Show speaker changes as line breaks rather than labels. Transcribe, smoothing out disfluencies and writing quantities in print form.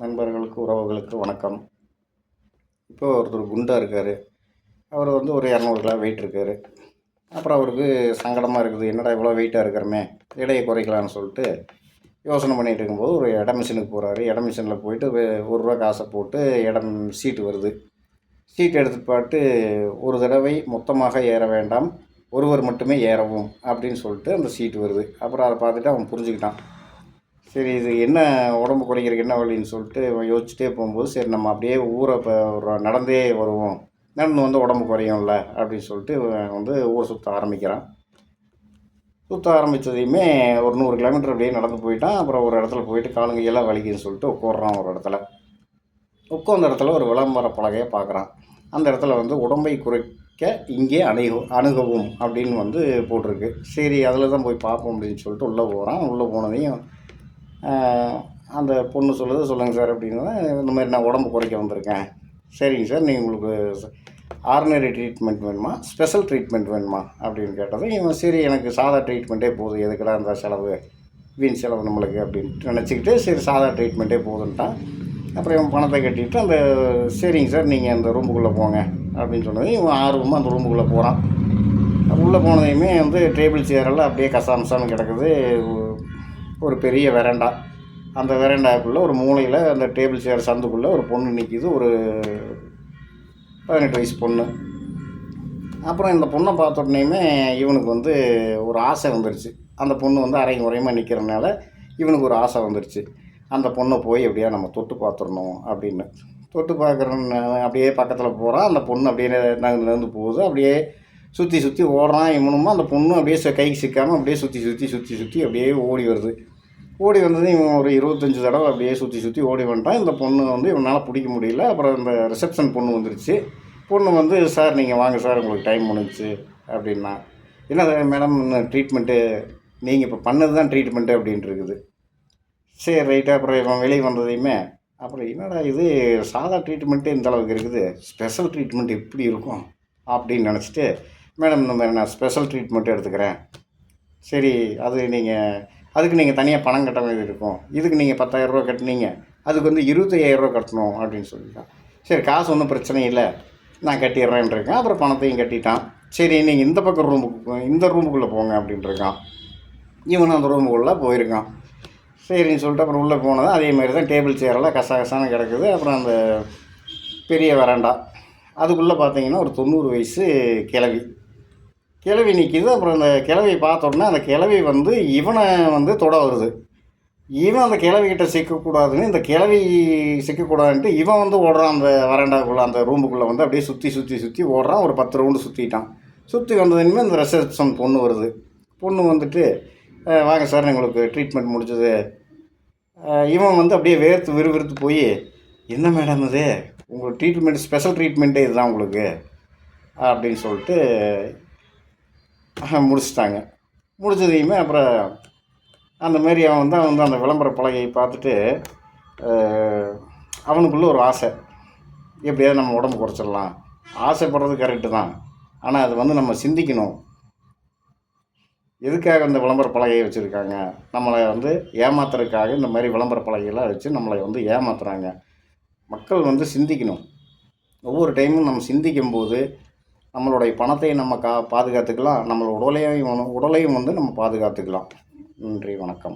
நண்பர்களுக்கு உறவுகளுக்கு வணக்கம். இப்போ ஒருத்தர் குண்டாக இருக்கார். அவர் வந்து ஒரு 200 கிலோ வெயிட் இருக்கார். அப்புறம் அவருக்கு சங்கடமாக இருக்குது, என்னடா இவ்வளோ வெயிட்டாக இருக்கிறமே, எடையை குறைக்கலான்னு சொல்லிட்டு யோசனை பண்ணிகிட்டு இருக்கும்போது ஒரு இட மிஷினுக்கு போகிறாரு. இட மிஷினில் போயிட்டு ரூபா காசை போட்டு இடம் சீட்டு வருது. சீட் எடுத்துகிட்டு பாட்டு ஒரு தடவை மொத்தமாக ஏற வேண்டாம், ஒருவர் மட்டுமே ஏறவும் அப்படின்னு சொல்லிட்டு அந்த சீட்டு வருது. அப்புறம் அதை பார்த்துட்டு அவன் புரிஞ்சுக்கிட்டான். சரி, இது என்ன உடம்பு குறைக்கிறதுக்கு என்ன வழின்னு சொல்லிட்டு யோசிச்சுட்டே போகும்போது, சரி நம்ம அப்படியே ஊரை இப்போ நடந்தே வருவோம், நடந்து வந்து உடம்பு குறையும்ல அப்படின்னு சொல்லிட்டு வந்து ஊரை சுற்ற ஆரம்பிக்கிறான். சுற்ற ஆரம்பித்ததையுமே ஒரு 100 கிலோமீட்டர் அப்படியே நடந்து போயிட்டான். அப்புறம் ஒரு இடத்துல போயிட்டு காலுங்கையெல்லாம் வலிக்குதுன்னு சொல்லிட்டு உட்காடுறான். ஒரு இடத்துல உட்காந்த இடத்துல ஒரு விளம்பர பலகையை பார்க்குறான். அந்த இடத்துல வந்து உடம்பை குறைக்க இங்கே அணுகவும் அப்படின்னு வந்து போட்டிருக்கு. சரி, அதில் தான் போய் பார்ப்போம் அப்படின்னு சொல்லிட்டு உள்ளே போகிறான். உள்ளே போனதையும் அந்த பொண்ணு சொல்லுது, சொல்லுங்கள் சார் அப்படின்னா, இந்த மாதிரி நான் உடம்பு குறைக்க வந்திருக்கேன். சரிங்க சார், நீங்கள் உங்களுக்கு ஆர்டினரி ட்ரீட்மெண்ட் வேணுமா, ஸ்பெஷல் ட்ரீட்மெண்ட் வேணுமா அப்படின்னு கேட்டதும் இவன் சரி எனக்கு சாதா ட்ரீட்மெண்ட்டே போதும், எதுக்கடா அந்த செலவு, வீண் செலவு நம்மளுக்கு அப்படின்ட்டு நினச்சிக்கிட்டு சரி சாதா ட்ரீட்மெண்ட்டே போதுன்ட்டான். அப்புறம் இவன் பணத்தை கட்டிட்டு அந்த சரிங்க சார் நீங்கள் அந்த ரூமுக்குள்ளே போங்க அப்படின்னு சொன்னது இவன் ஆர்வமாக அந்த ரூமுக்குள்ளே போகிறான். உள்ளே போனதையுமே வந்து டேபிள் சேரெல்லாம் அப்படியே கசாமசான்னு கிடக்குது. ஒரு பெரிய வெராண்டா. அந்த வெராண்டாக்குள்ளே ஒரு மூலையில் அந்த டேபிள் சேர் சந்துக்குள்ளே ஒரு பொண்ணு நிற்கிது, ஒரு 18 வயசு பொண்ணு. அப்புறம் இந்த பொண்ணை பார்த்த உடனேயுமே இவனுக்கு வந்து ஒரு ஆசை வந்துருச்சு. அந்த பொண்ணு வந்து அரையும் குறையுமாக நிற்கிறனால இவனுக்கு ஒரு ஆசை வந்துருச்சு. அந்த பொண்ணை போய் எப்படியா நம்ம தொட்டு பார்த்துடணும் அப்படின்னு. தொட்டு பார்க்குறன்னு அப்படியே பக்கத்தில் போகிறான். அந்த பொண்ணு அப்படியே நகர்ந்து போகுது. அப்படியே சுற்றி சுற்றி ஓடுறான். இவனுமா அந்த பொண்ணும் அப்படியே கைக்கு சிக்காமல் அப்படியே சுற்றி சுற்றி சுற்றி சுற்றி அப்படியே ஓடி வருது. ஓடி வந்தது இவன் ஒரு 25 தடவை அப்படியே சுற்றி சுற்றி ஓடி வந்துட்டான். இந்த பொண்ணு வந்து இவனால் பிடிக்க முடியல. அப்புறம் இந்த ரிசப்ஷன் பொண்ணு வந்துருச்சு. பொண்ணு வந்து சார் நீங்கள் வாங்க சார், உங்களுக்கு டைம் முடிஞ்சிச்சு அப்படின்னா. என்ன மேடம் இன்னும் ட்ரீட்மெண்ட்டு நீங்கள் இப்போ பண்ணது தான் ட்ரீட்மெண்ட்டு அப்படின்ட்டு இருக்குது. சரி ரைட்டு. அப்புறம் இவன் வெளியே வந்ததையுமே அப்புறம் என்னடா இது சாதா ட்ரீட்மெண்ட்டு இந்த அளவுக்கு இருக்குது, ஸ்பெஷல் ட்ரீட்மெண்ட் எப்படி இருக்கும் அப்படின்னு நினச்சிட்டு, மேடம் இந்த மாதிரி நான் ஸ்பெஷல் ட்ரீட்மெண்ட்டு எடுத்துக்கிறேன். சரி, அதுக்கு நீங்கள் தனியாக பணம் கட்ட வேண்டியது இருக்கும். இதுக்கு நீங்கள் 10,000 கட்டினீங்க, அதுக்கு வந்து 25,000 கட்டணும் அப்படின்னு சொல்லிட்டான். சரி, காசு ஒன்றும் பிரச்சனை இல்லை, நான் கட்டிடுறேன்ருக்கேன். அப்புறம் பணத்தையும் கட்டிட்டான். சரி, நீங்கள் இந்த பக்கம் இந்த ரூமுக்குள்ளே போங்க அப்படின்ட்டுருக்கான். இவனும் அந்த ரூமுக்குள்ளே போயிருக்கான். சரின்னு சொல்லிட்டு அப்புறம் உள்ளே போனது அதே மாதிரி தான் டேபிள் சேரெல்லாம் கசாகசான கிடக்குது. அப்புறம் அந்த பெரிய வராண்டா அதுக்குள்ளே பார்த்தீங்கன்னா ஒரு 90 வயசு கிழவி நிற்கிது. அப்புறம் அந்த கிழவியை பார்த்த உடனே அந்த கிழவி வந்து இவனை வந்து தொட வருது. இவன் அந்த கிழவிக்கிட்ட சிக்கக்கூடாதுன்னு, இந்த கிழவி சிக்கக்கூடாதுன்ட்டு இவன் வந்து ஓடுறான். அந்த வராண்டாக்குள்ளே அந்த ரூமுக்குள்ளே வந்து அப்படியே சுற்றி சுற்றி சுற்றி ஓடுறான். ஒரு 10 ரவுண்டு சுற்றிட்டான். சுற்றி வந்ததுமே இந்த ரிசப்ஷன் பொண்ணு வருது. பொண்ணு வந்துட்டு வாங்க சார் உங்களுக்கு ட்ரீட்மெண்ட் முடிஞ்சது. இவன் வந்து அப்படியே விறுவிறுத்து போய், என்ன மேடம் இது உங்களுக்கு ட்ரீட்மெண்ட், ஸ்பெஷல் ட்ரீட்மெண்ட்டே இதுதான் உங்களுக்கு அப்படின்னு சொல்லிட்டு முடிச்சிட்டாங்க. முடிச்சதையுமே அப்புறம் அந்த மாதிரி அவன் வந்து அந்த விளம்பர பலகையை பார்த்துட்டு அவனுக்குள்ளே ஒரு ஆசை, எப்படியாவது நம்ம உடம்பு குறைச்சிடலாம். ஆசைப்படுறது கரெக்டு தான், ஆனால் அது வந்து நம்ம சிந்திக்கணும். எதுக்காக அந்த விளம்பர பலகையை வச்சுருக்காங்க, நம்மளை வந்து ஏமாத்துறதுக்காக இந்த மாதிரி விளம்பர பலகையெல்லாம் வச்சு நம்மளை வந்து ஏமாத்துறாங்க. மக்கள் வந்து சிந்திக்கணும். ஒவ்வொரு டைமும் நம்ம சிந்திக்கும்போது நம்மளுடைய பணத்தை நம்ம பாதுகாத்துக்கலாம், நம்மளோட உடலையும் வந்து நம்ம பாதுகாத்துக்கலாம். நன்றி, வணக்கம்.